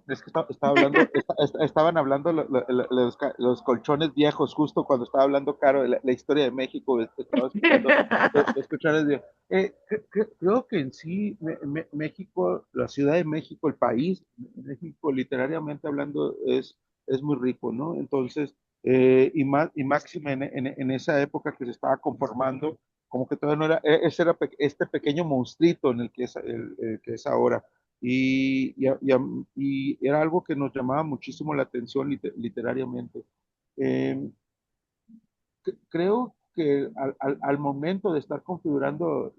Es que estaba hablando, estaban hablando los colchones viejos, justo cuando estaba hablando Caro de la historia de México, estaba escuchando los colchones viejos. Creo que en sí, México, la Ciudad de México, el país, México, literariamente hablando, es muy rico, ¿no? Entonces, y máxima en esa época que se estaba conformando como que todavía no era, ese era este pequeño monstruito en el que es ahora. Y era algo que nos llamaba muchísimo la atención literariamente. Eh, Creo que al momento de estar configurando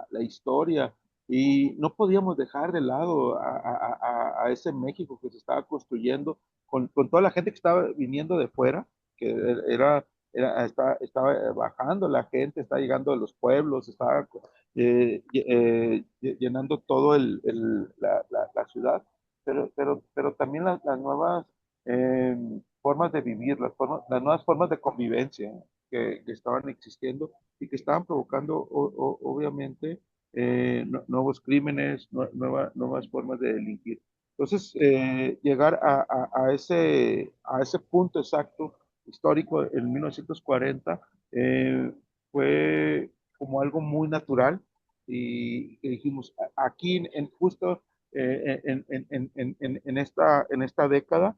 la historia, y no podíamos dejar de lado a ese México que se estaba construyendo con toda la gente que estaba viniendo de fuera, que estaba bajando la gente, estaba llegando de los pueblos, estaba llenando todo la ciudad, pero también las nuevas eh, formas de vivir, las nuevas formas de convivencia que estaban existiendo y que estaban provocando, obviamente, nuevos crímenes, nuevas formas de delinquir. Entonces, llegar a ese punto exacto histórico en 1940 fue como algo muy natural y dijimos, aquí justo en esta década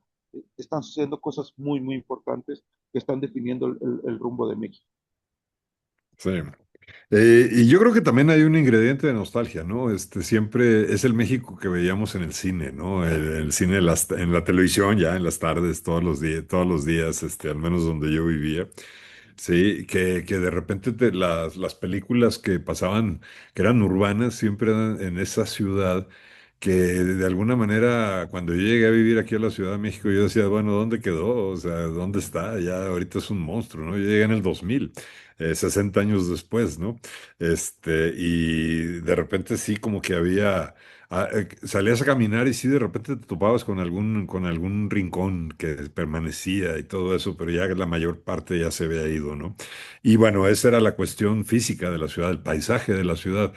están sucediendo cosas muy importantes que están definiendo el rumbo de México. Sí. Y yo creo que también hay un ingrediente de nostalgia, ¿no? Siempre es el México que veíamos en el cine, ¿no? El cine en la televisión, ya en las tardes, todos los días, al menos donde yo vivía. Sí, que de repente las películas que pasaban, que eran urbanas, siempre eran en esa ciudad, que de alguna manera, cuando yo llegué a vivir aquí a la Ciudad de México, yo decía, bueno, ¿dónde quedó? O sea, ¿dónde está? Ya ahorita es un monstruo, ¿no? Yo llegué en el 2000, 60 años después, ¿no? Y de repente sí, como que salías a caminar y sí, de repente te topabas con algún rincón que permanecía y todo eso, pero ya la mayor parte ya se había ido, ¿no? Y bueno, esa era la cuestión física de la ciudad, el paisaje de la ciudad,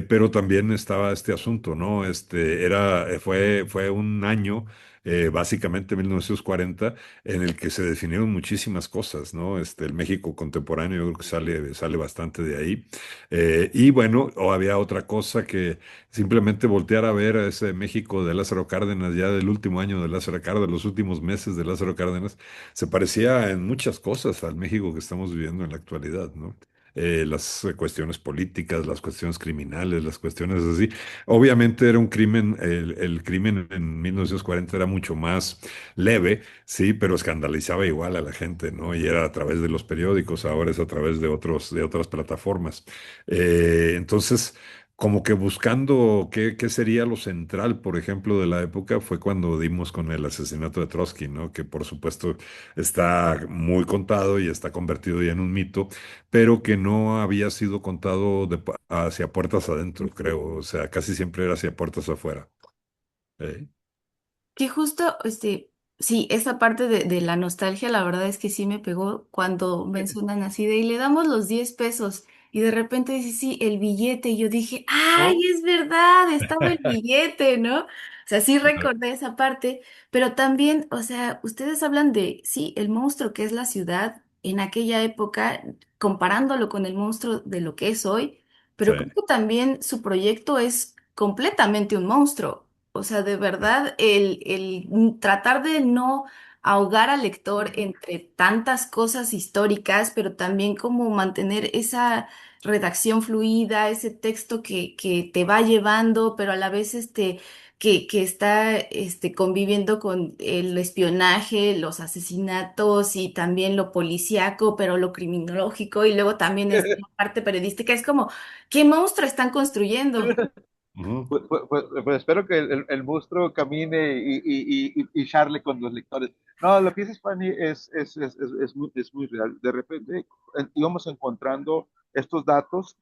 pero también estaba este asunto, ¿no? Fue un año, básicamente 1940, en el que se definieron muchísimas cosas, ¿no? El México contemporáneo, yo creo que sale bastante de ahí. Y bueno, o había otra cosa que simplemente voltear a ver a ese México de Lázaro Cárdenas, ya del último año de Lázaro Cárdenas, los últimos meses de Lázaro Cárdenas, se parecía en muchas cosas al México que estamos viviendo en la actualidad, ¿no? Las cuestiones políticas, las cuestiones criminales, las cuestiones así. Obviamente era un crimen, el crimen en 1940 era mucho más leve, sí, pero escandalizaba igual a la gente, ¿no? Y era a través de los periódicos, ahora es a través de otras plataformas. Entonces, como que buscando qué sería lo central, por ejemplo, de la época, fue cuando dimos con el asesinato de Trotsky, ¿no? Que por supuesto está muy contado y está convertido ya en un mito, pero que no había sido contado hacia puertas adentro, creo. O sea, casi siempre era hacia puertas afuera. ¿Eh? Que justo, sí, esa parte de la nostalgia, la verdad es que sí me pegó cuando mencionan así de, y le damos los 10 pesos, y de repente dice, sí, el billete, y yo dije, ay, ¿No? es verdad, estaba el billete, ¿no? O sea, sí Claro. recordé esa parte, pero también, o sea, ustedes hablan de, sí, el monstruo que es la ciudad en aquella época, comparándolo con el monstruo de lo que es hoy, Sí. pero creo que también su proyecto es completamente un monstruo. O sea, de verdad, el tratar de no ahogar al lector entre tantas cosas históricas, pero también como mantener esa redacción fluida, ese texto que te va llevando, pero a la vez que está conviviendo con el espionaje, los asesinatos y también lo policíaco, pero lo criminológico, y luego también esta parte periodística. Es como, ¿qué monstruo están construyendo? Ujú. Pues espero que el monstruo camine y charle con los lectores. No, lo que dices, Fanny, es muy real. De repente íbamos encontrando estos datos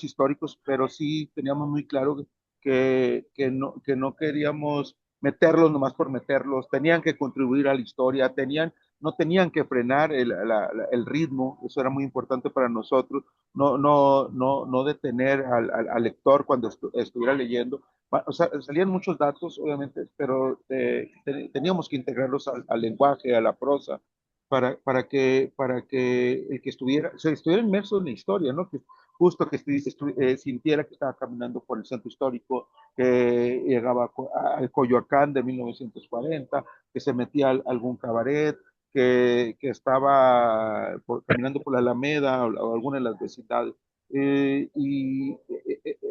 históricos, pero sí teníamos muy claro que no queríamos meterlos nomás por meterlos, tenían que contribuir a la historia, no tenían que frenar el ritmo, eso era muy importante para nosotros, no detener al lector cuando estuviera leyendo. O sea, salían muchos datos, obviamente, pero teníamos que integrarlos al lenguaje, a la prosa, para que el que estuviera inmerso en la historia, ¿no? Que justo que sintiera que estaba caminando por el centro histórico, que llegaba al Coyoacán de 1940, que se metía a algún cabaret, que estaba caminando por la Alameda o alguna de las vecindades.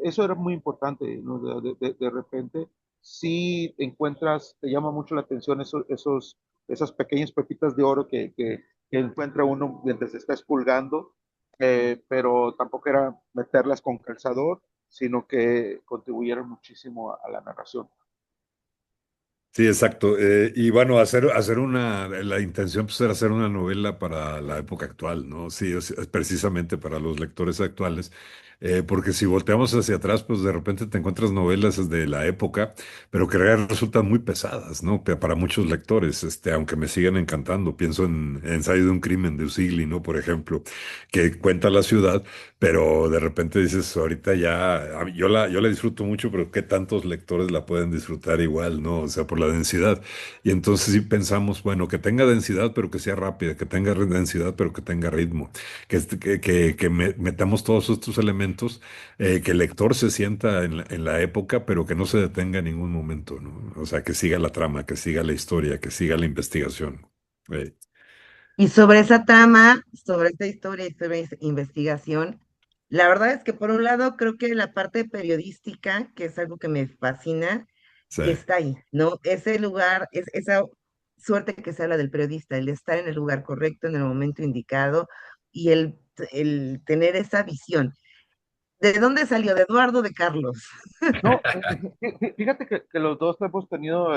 Eso era muy importante, ¿no? De repente, si encuentras, te llama mucho la atención esas pequeñas pepitas de oro que encuentra uno mientras se está expulgando, pero tampoco era meterlas con calzador, sino que contribuyeron muchísimo a la narración. Sí, exacto. Y bueno, la intención pues era hacer una novela para la época actual, ¿no? Sí, es precisamente para los lectores actuales, porque si volteamos hacia atrás, pues de repente te encuentras novelas de la época, pero que resultan muy pesadas, ¿no? Para muchos lectores, aunque me sigan encantando. Pienso en Ensayo de un crimen de Usigli, ¿no? Por ejemplo, que cuenta la ciudad, pero de repente dices, ahorita ya, yo la disfruto mucho, pero ¿qué tantos lectores la pueden disfrutar igual, ¿no? O sea, por la densidad. Y entonces sí pensamos, bueno, que tenga densidad, pero que sea rápida, que tenga densidad, pero que tenga ritmo, que metamos todos estos elementos, que el lector se sienta en la época, pero que no se detenga en ningún momento, ¿no? O sea, que siga la trama, que siga la historia, que siga la investigación. Eh, Y sobre esa trama, sobre esta historia y sobre esa investigación, la verdad es que por un lado creo que la parte periodística, que es algo que me fascina, sí. está ahí, ¿no? Ese lugar, esa suerte que se habla del periodista, el estar en el lugar correcto, en el momento indicado y el tener esa visión. ¿De dónde salió? ¿De Eduardo o de Carlos? No, fíjate que los dos hemos tenido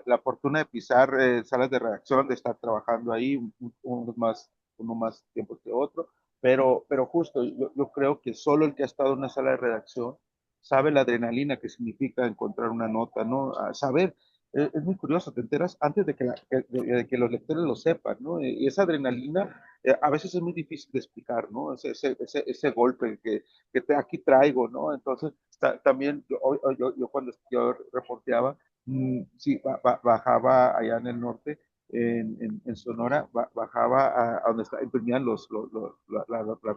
la fortuna de pisar salas de redacción, de estar trabajando ahí, uno más tiempo que otro, pero justo yo creo que solo el que ha estado en una sala de redacción sabe la adrenalina que significa encontrar una nota, ¿no? Saber, es muy curioso, te enteras antes de que los lectores lo sepan, ¿no? Y esa adrenalina a veces es muy difícil de explicar, ¿no? Ese golpe aquí traigo, ¿no? Entonces, también yo cuando yo reporteaba, sí, bajaba allá en el norte, en Sonora, bajaba a donde imprimían las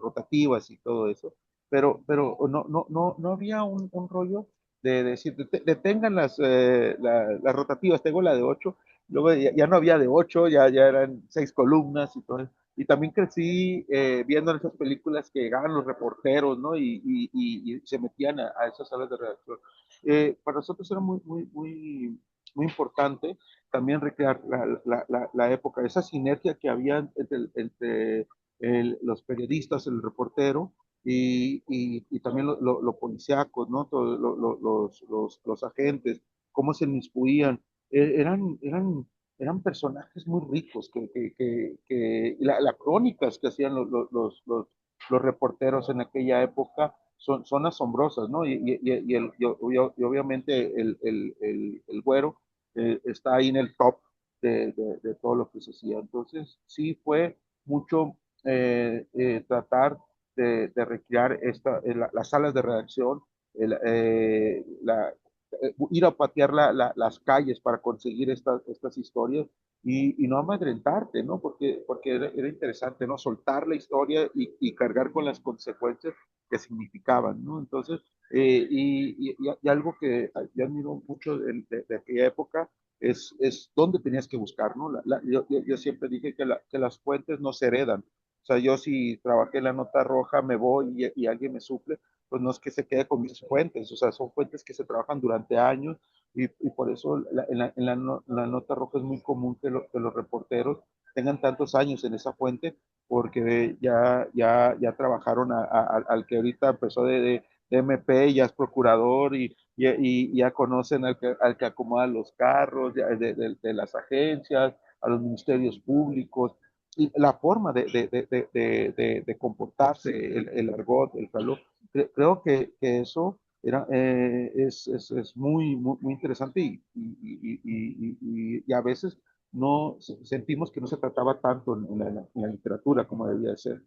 rotativas y todo eso, pero no había un rollo de decir, detengan las rotativas, tengo la de 8, luego ya no había de 8, ya eran 6 columnas y todo eso. Y también crecí viendo en esas películas que llegaban los reporteros, ¿no? Y se metían a esas salas de redacción. Para nosotros era muy importante también recrear la época, esa sinergia que había entre los periodistas, el reportero y también lo policíaco, ¿no? Los agentes, cómo se inmiscuían. Eran personajes muy ricos, las crónicas que hacían los reporteros en aquella época son asombrosas, ¿no? Y obviamente el güero está ahí en el top de todo lo que se hacía. Entonces, sí fue mucho tratar de recrear las salas de redacción, el, ir a patear las calles para conseguir estas historias y no amedrentarte, ¿no? Porque era interesante, ¿no? Soltar la historia y cargar con las consecuencias que significaban, ¿no? Entonces, y algo que yo admiro mucho de aquella época es dónde tenías que buscar, ¿no? Yo siempre dije que las fuentes no se heredan. O sea, yo si trabajé en la nota roja, me voy y alguien me suple, pues no es que se quede con mis fuentes, o sea, son fuentes que se trabajan durante años y por eso la nota roja es muy común que los reporteros tengan tantos años en esa fuente porque ya trabajaron al que ahorita empezó de MP, ya es procurador y ya conocen al que acomoda los carros de las agencias, a los ministerios públicos, y la forma de comportarse, el argot, el calor. Creo que eso es muy interesante y a veces sentimos que no se trataba tanto en la literatura como debía de ser.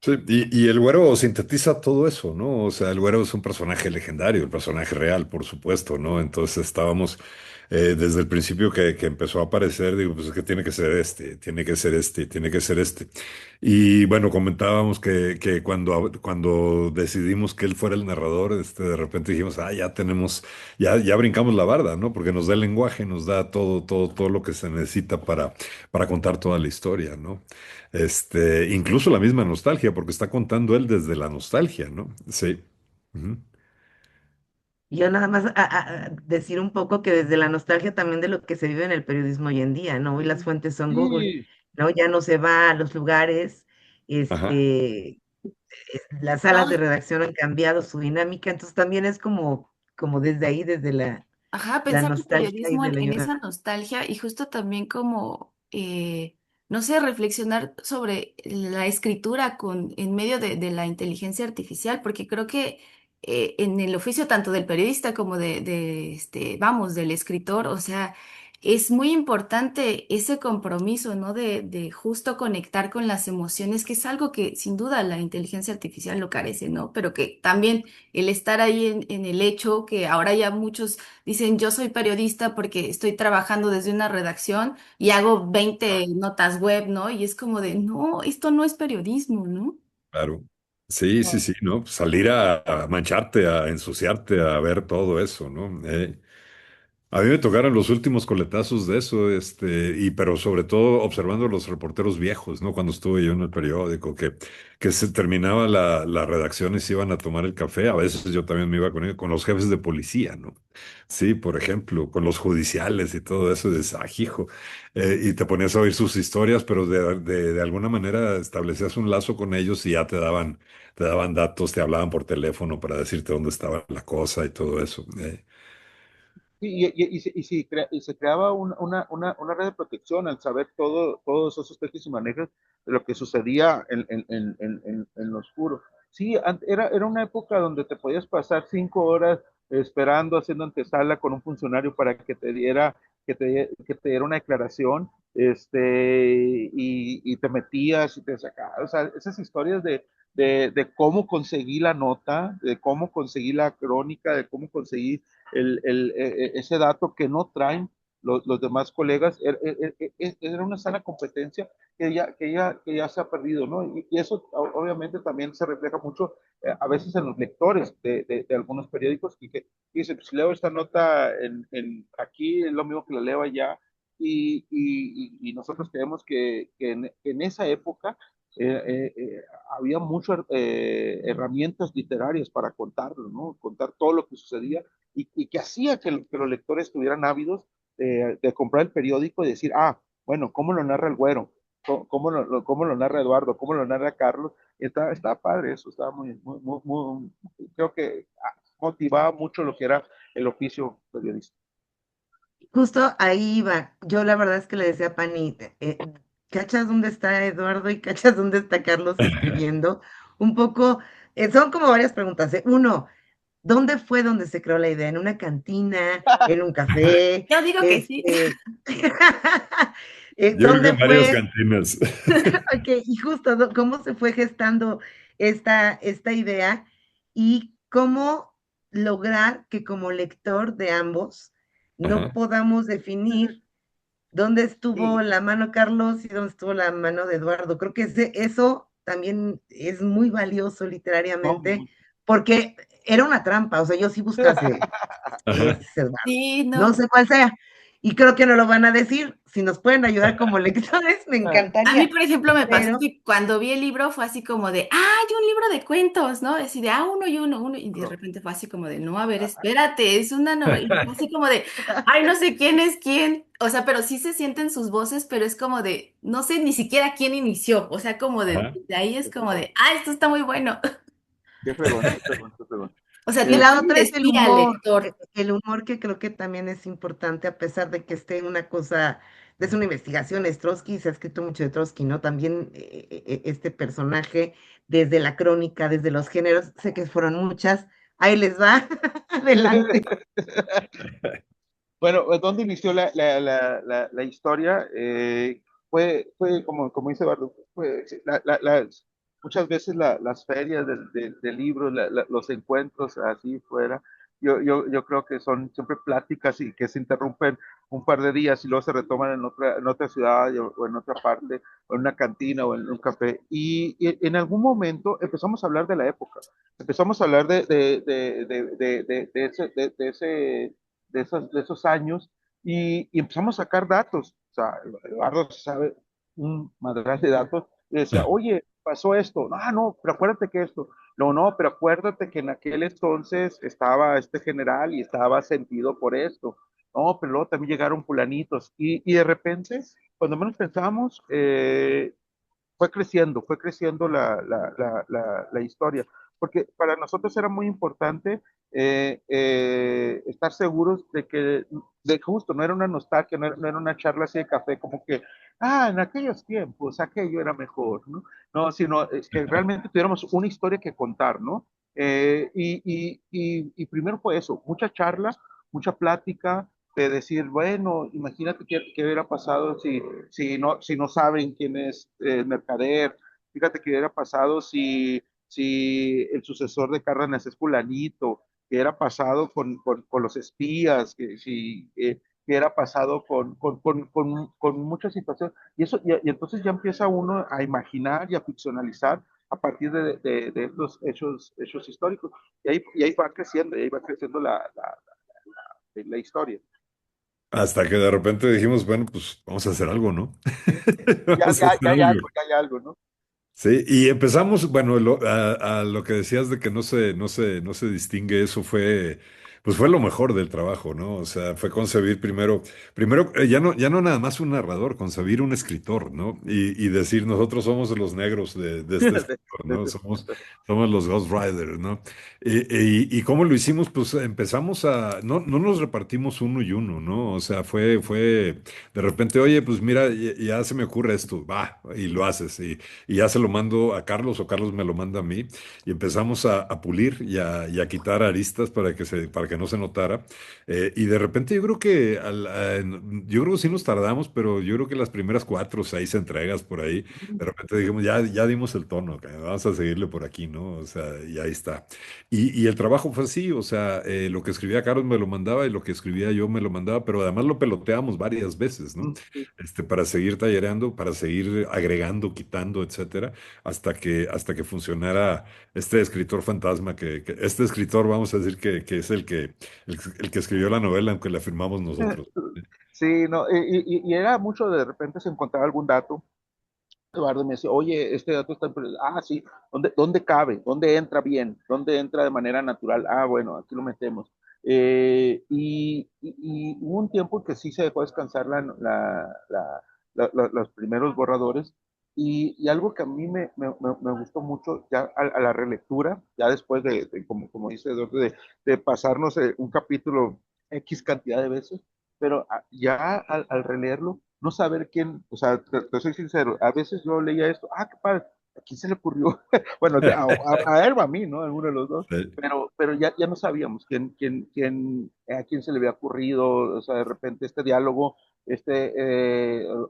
Sí, y el güero sintetiza todo eso, ¿no? O sea, el güero es un personaje legendario, el personaje real, por supuesto, ¿no? Entonces estábamos desde el principio que empezó a aparecer, digo, pues es que tiene que ser este, tiene que ser este, tiene que ser este. Y bueno, comentábamos que cuando decidimos que él fuera el narrador, de repente dijimos, ya tenemos, ya brincamos la barda, ¿no? Porque nos da el lenguaje, nos da todo lo que se necesita para contar toda la historia, ¿no? Incluso la misma nostalgia, porque está contando él desde la nostalgia, ¿no? Sí. Ujú. Yo nada más a decir un poco que desde la nostalgia también de lo que se vive en el periodismo hoy en día, ¿no? Hoy las fuentes son Google, Sí, ¿no? Ya no se va a los lugares, Ajá, las salas No, de redacción han cambiado su dinámica, entonces también es como desde ahí, desde ajá, la pensar el nostalgia y periodismo de la en añoranza. esa nostalgia y justo también como, no sé, reflexionar sobre la escritura en medio de la inteligencia artificial, porque creo que en el oficio tanto del periodista como vamos, del escritor, o sea, es muy importante ese compromiso, ¿no? De justo conectar con las emociones, que es algo que sin duda la inteligencia artificial lo carece, ¿no? Pero que también el estar ahí en el hecho, que ahora ya muchos dicen, yo soy periodista porque estoy trabajando desde una redacción y hago 20 notas web, ¿no? Y es como de, no, esto no es periodismo, ¿no? claro. Sí, sí, sí, ¿no? Salir a mancharte, a ensuciarte, a ver todo eso, ¿no? A mí me tocaron los últimos coletazos de eso, pero sobre todo observando a los reporteros viejos, ¿no? Cuando estuve yo en el periódico, que se terminaba la redacción y se iban a tomar el café. A veces yo también me iba con ellos, con los jefes de policía, ¿no? Sí, por ejemplo, con los judiciales y todo eso, de hijo. Y te ponías a oír sus historias, pero de alguna manera establecías un lazo con ellos y ya te daban datos, te hablaban por teléfono para decirte dónde estaba la cosa y todo eso. y se creaba una red de protección al saber todos esos tejes y manejos de lo que sucedía en lo oscuro. Sí, era una época donde te podías pasar 5 horas esperando, haciendo antesala con un funcionario para que te diera una declaración, y te metías y te sacabas. O sea, esas historias de cómo conseguí la nota, de cómo conseguí la crónica, de cómo conseguí ese dato que no traen los demás colegas. Era una sana competencia que ya se ha perdido, ¿no? Y eso obviamente también se refleja mucho a veces en los lectores de algunos periódicos que dicen, pues, si leo esta nota aquí es lo mismo que la leo allá, y nosotros creemos que en esa época había muchas herramientas literarias para contarlo, ¿no? Contar todo lo que sucedía, y que hacía que los lectores estuvieran ávidos de comprar el periódico y decir, bueno, ¿cómo lo narra el güero? ¿Cómo lo narra Eduardo? ¿Cómo lo narra Carlos? Estaba padre eso, estaba creo que motivaba mucho lo que era el oficio periodista. Justo ahí iba. Yo la verdad es que le decía a Pani, ¿cachas dónde está Eduardo y cachas dónde está Carlos escribiendo? Un poco, son como varias preguntas. Uno, ¿dónde fue donde se creó la idea? ¿En una cantina? ¿En un café? Yo digo que sí. Yo creo que ¿Dónde en varias fue? cantinas. Ok, y justo, ¿cómo se fue gestando esta idea y cómo lograr que como lector de ambos no Ajá. podamos definir dónde estuvo Sí. la mano Carlos y dónde estuvo la mano de Eduardo? Creo que eso también es muy valioso No, literariamente porque era una trampa, o sea, yo sí buscase Ajá. es Eduardo. Sí, No no. sé cuál sea. Y creo que no lo van a decir. Si nos pueden ayudar como lectores, me A mí, encantaría. por ejemplo, me pasó Pero que cuando vi el libro fue así como de, hay un libro de cuentos, ¿no? Así de, uno y uno, uno, y de repente fue así como de, no, a ver, espérate, es una novela, y fue así como de, ay, no sé quién es quién, o sea, pero sí se sienten sus voces, pero es como de, no sé ni siquiera quién inició, o sea, como Ajá. de ahí es qué como fregón, de, esto está muy bueno. qué fregón, qué fregón, qué fregón. O sea, y te la ponen otra de es espía al lector. el humor que creo que también es importante, a pesar de que esté una cosa, es una investigación, es Trotsky, se ha escrito mucho de Trotsky, ¿no? También este personaje, desde la crónica, desde los géneros, sé que fueron muchas, ahí les va, adelante. Bueno, ¿dónde inició la historia? Fue como dice Bardo, sí, muchas veces las ferias de libros, los encuentros así fuera, yo creo que son siempre pláticas y que se interrumpen un par de días y luego se retoman en otra ciudad o en otra parte, o en una cantina o en un café. Y en algún momento empezamos a hablar de la época, empezamos a hablar de esos años y empezamos a sacar datos. O sea, Eduardo sabe un madral de datos y decía, oye, pasó esto. Ah, no, pero acuérdate que esto. No, no, pero acuérdate que en aquel entonces estaba este general y estaba sentido por esto. No, pero luego también llegaron fulanitos. Y de repente, cuando menos pensábamos, fue creciendo la historia, porque para nosotros era muy importante estar seguros de justo, no era una nostalgia, no era una charla así de café, como que, en aquellos tiempos, aquello era mejor, ¿no? No, sino que realmente tuviéramos una historia que contar, ¿no? Y primero fue eso, mucha charla, mucha plática, de decir, bueno, imagínate qué hubiera pasado si no saben quién es el mercader, fíjate qué hubiera pasado si el sucesor de Cárdenas es fulanito, qué hubiera pasado con los espías, qué hubiera pasado con muchas situaciones. Y entonces ya empieza uno a imaginar y a ficcionalizar a partir de estos hechos históricos. Y ahí va creciendo la historia. Hasta que de repente dijimos, bueno, pues vamos a hacer algo, ¿no? Sí. Ya, Vamos a ya, hacer ya hay algo. algo, ya hay algo, ¿no? Sí, y empezamos, bueno, a lo que decías de que no se distingue, eso fue, pues fue lo mejor del trabajo, ¿no? O sea, fue concebir primero, ya no nada más un narrador, concebir un escritor, ¿no? Y decir, nosotros somos los negros de este escritor, ¿no? Somos los Ghost Riders, ¿no? Y cómo lo hicimos, pues empezamos no nos repartimos uno y uno, ¿no? O sea, fue de repente, oye, pues mira, ya se me ocurre esto, va, y lo haces, y ya se lo mando a Carlos o Carlos me lo manda a mí y empezamos a pulir y a quitar aristas para que no se notara. Y de repente yo creo que sí nos tardamos, pero yo creo que las primeras 4 o 6 entregas por ahí, de repente dijimos, ya dimos el tono, vamos a seguirle por aquí, ¿no? O sea, y ahí está. Y el trabajo fue así, o sea, lo que escribía Carlos me lo mandaba y lo que escribía yo me lo mandaba, pero además lo peloteamos varias veces, ¿no? Para seguir tallereando, para seguir agregando, quitando, etcétera, hasta que funcionara este escritor fantasma, este escritor, vamos a decir que es el que escribió la novela, aunque la firmamos nosotros. Sí, no, y era mucho de repente se encontraba algún dato. Eduardo me decía, oye, este dato está, sí, ¿dónde cabe? ¿Dónde entra bien? ¿Dónde entra de manera natural? Bueno, aquí lo metemos. Y hubo un tiempo que sí se dejó descansar los primeros borradores y algo que a mí me gustó mucho ya a la relectura, ya después como dice Eduardo, de pasarnos un capítulo X cantidad de veces, pero ya al releerlo, no saber quién, o sea, te soy sincero, a veces yo leía esto, qué padre, ¿a quién se le ocurrió? Bueno, a él o a mí, ¿no? Alguno de los dos, Sí, pero ya no sabíamos a quién se le había ocurrido, o sea, de repente este diálogo, o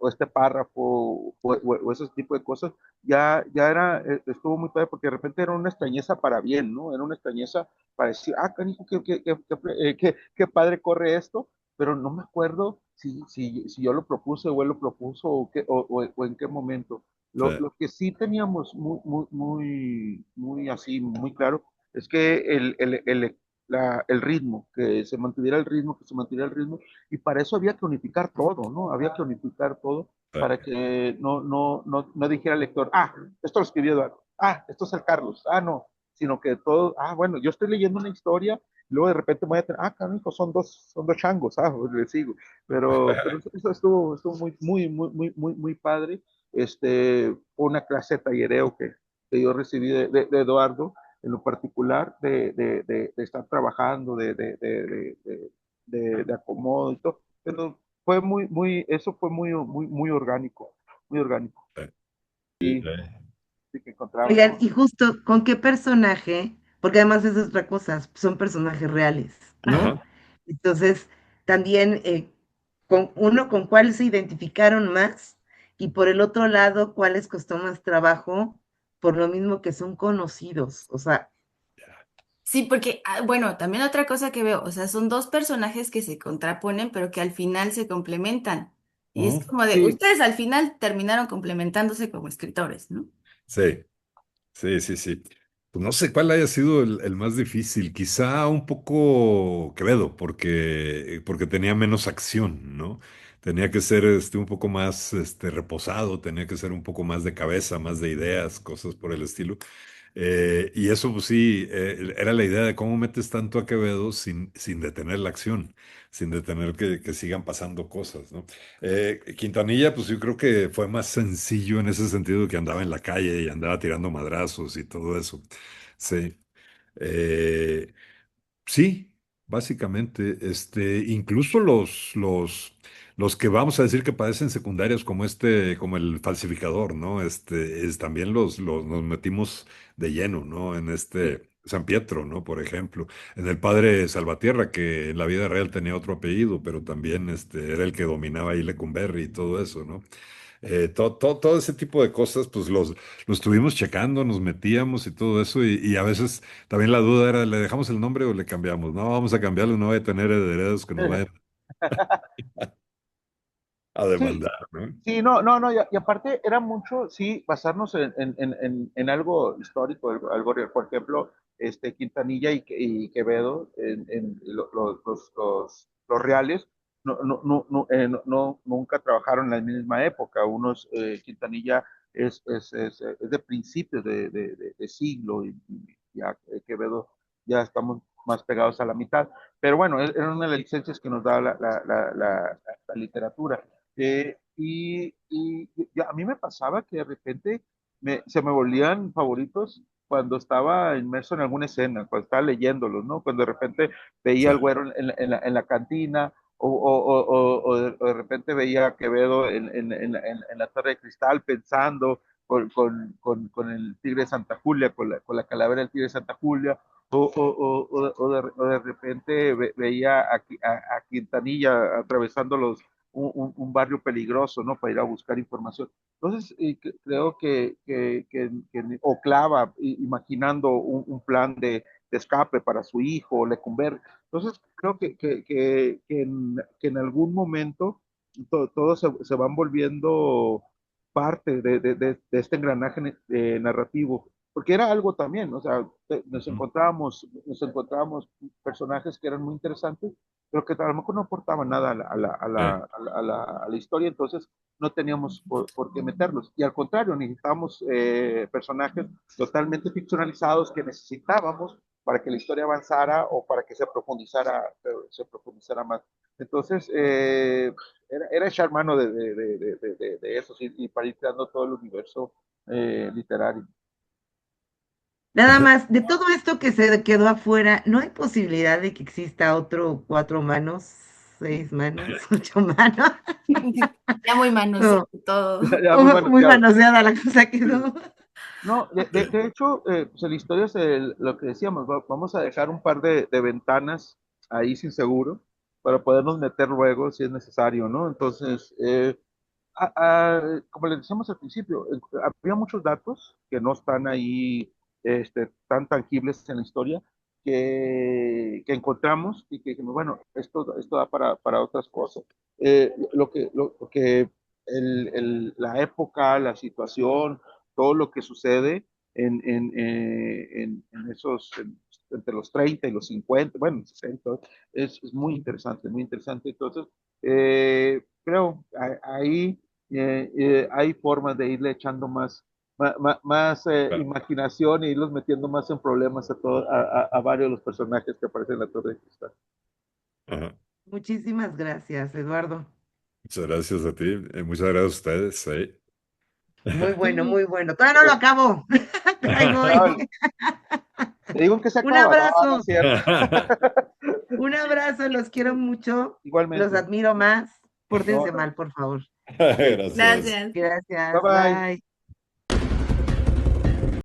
este párrafo, o ese tipo de cosas, estuvo muy padre, porque de repente era una extrañeza para bien, ¿no? Era una extrañeza para decir, canijo, qué padre corre esto, pero no me acuerdo si yo lo propuse o él lo propuso o en qué momento. sí, Lo que sí teníamos muy así, muy claro, es que el ritmo, que se mantuviera el ritmo, y para eso había que unificar todo, ¿no? Había que unificar todo sí. para que no dijera el lector, esto lo escribió Eduardo, esto es el Carlos, no, sino que todo, bueno, yo estoy leyendo una historia, luego de repente voy a tener, canijo, son dos changos, pues le sigo. Pero eso estuvo muy padre. Fue una clase de tallereo que yo recibí de Eduardo, en lo particular, de estar trabajando, de acomodo y todo. Pero eso fue muy orgánico, muy orgánico. Sí, sí, Y sí que encontramos. Oigan, y justo con qué personaje, porque además es otra cosa, son personajes reales, ¿no? ajá, Entonces, también con cuál se identificaron más y por el otro lado, cuál les costó más trabajo, por lo mismo que son conocidos. O sea, Sí, porque, bueno, también otra cosa que veo, o sea, son dos personajes que se contraponen, pero que al final se complementan. Y es Ujú. como de, Sí, ustedes al final terminaron complementándose como escritores, ¿no? Sí, sí, sí, sí. Pues no sé cuál haya sido el más difícil. Quizá un poco Quevedo, porque tenía menos acción, ¿no? Tenía que ser un poco más reposado, tenía que ser un poco más de cabeza, más de ideas, cosas por el estilo. Y eso, pues sí, era la idea de cómo metes tanto a Quevedo sin detener la acción, sin detener que sigan pasando cosas, ¿no? Quintanilla, pues yo creo que fue más sencillo en ese sentido que andaba en la calle y andaba tirando madrazos y todo eso. Sí. Eh, Sí, básicamente, incluso los que vamos a decir que padecen secundarias como como el falsificador, ¿no? También nos metimos de lleno, ¿no? En sí. San Pietro, ¿no? Por ejemplo, en el padre Salvatierra, que en la vida real tenía otro apellido, pero también era el que dominaba ahí Lecumberri y todo eso, ¿no? Todo ese tipo de cosas, pues los estuvimos checando, nos metíamos y todo eso, y a veces también la duda era, ¿le dejamos el nombre o le cambiamos? No, vamos a cambiarlo, no vaya a tener herederos que nos vayan a Sí, demandar, ¿no? sí, no, no, no, y aparte era mucho, sí, basarnos en algo histórico, algo real. Por ejemplo, Quintanilla y Quevedo, los reales, nunca trabajaron en la misma época. Quintanilla es de principios de siglo y ya Quevedo ya estamos más pegados a la mitad. Pero bueno, era una de las licencias que nos da la literatura. A mí me pasaba que de repente se me volvían favoritos cuando estaba inmerso en alguna escena, cuando estaba leyéndolos, ¿no? Cuando de repente veía Sí. al güero en la cantina o de repente veía a Quevedo en la Torre de Cristal pensando con el Tigre de Santa Julia, con la calavera del Tigre de Santa Julia, o de repente veía a Quintanilla atravesando un barrio peligroso, ¿no? Para ir a buscar información. Entonces, creo o Clava, imaginando un plan de escape para su hijo, Lecumber. Entonces, creo que en algún momento todos se van volviendo parte de este engranaje narrativo, porque era algo también, o sea, Ujú. nos encontrábamos personajes que eran muy interesantes, pero que a lo mejor no aportaban nada Sí. a la historia, entonces no teníamos por qué meterlos. Y al contrario, necesitábamos personajes totalmente ficcionalizados que necesitábamos para que la historia avanzara o para que se profundizara más. Entonces, era echar mano de eso y para ir creando todo el universo literario. nada más, de todo esto que se quedó afuera, ¿no hay posibilidad de que exista otro 4 manos, 6 manos, 8 manos? Ya muy manoseado No, todo. Ya muy muy manoseado. manoseada la cosa quedó. No, de hecho, pues la historia es lo que decíamos, vamos a dejar un par de ventanas ahí sin seguro para podernos meter luego si es necesario, ¿no? Entonces, como les decíamos al principio, había muchos datos que no están ahí tan tangibles en la historia que encontramos y que dijimos, bueno, esto da para otras cosas. Lo que la época, la situación, todo lo que sucede en entre los 30 y los 50, bueno, 60, es muy interesante, muy interesante. Entonces, creo ahí hay formas de irle echando más imaginación e irlos metiendo más en problemas a varios de los personajes que aparecen en la Torre de Cristal. Ajá. Muchísimas gracias, Eduardo. Muchas gracias a ti, muchas gracias a ustedes. Sí. Muy bueno, Sí, muy bueno. Todavía no lo pero acabo, pero ahí ah, voy. te digo que se Un acaba, no, no es abrazo, cierto. un abrazo, los quiero mucho, los Igualmente. admiro más. No, Pórtense no. mal, por favor. Gracias. Gracias. Bye Gracias, bye. bye.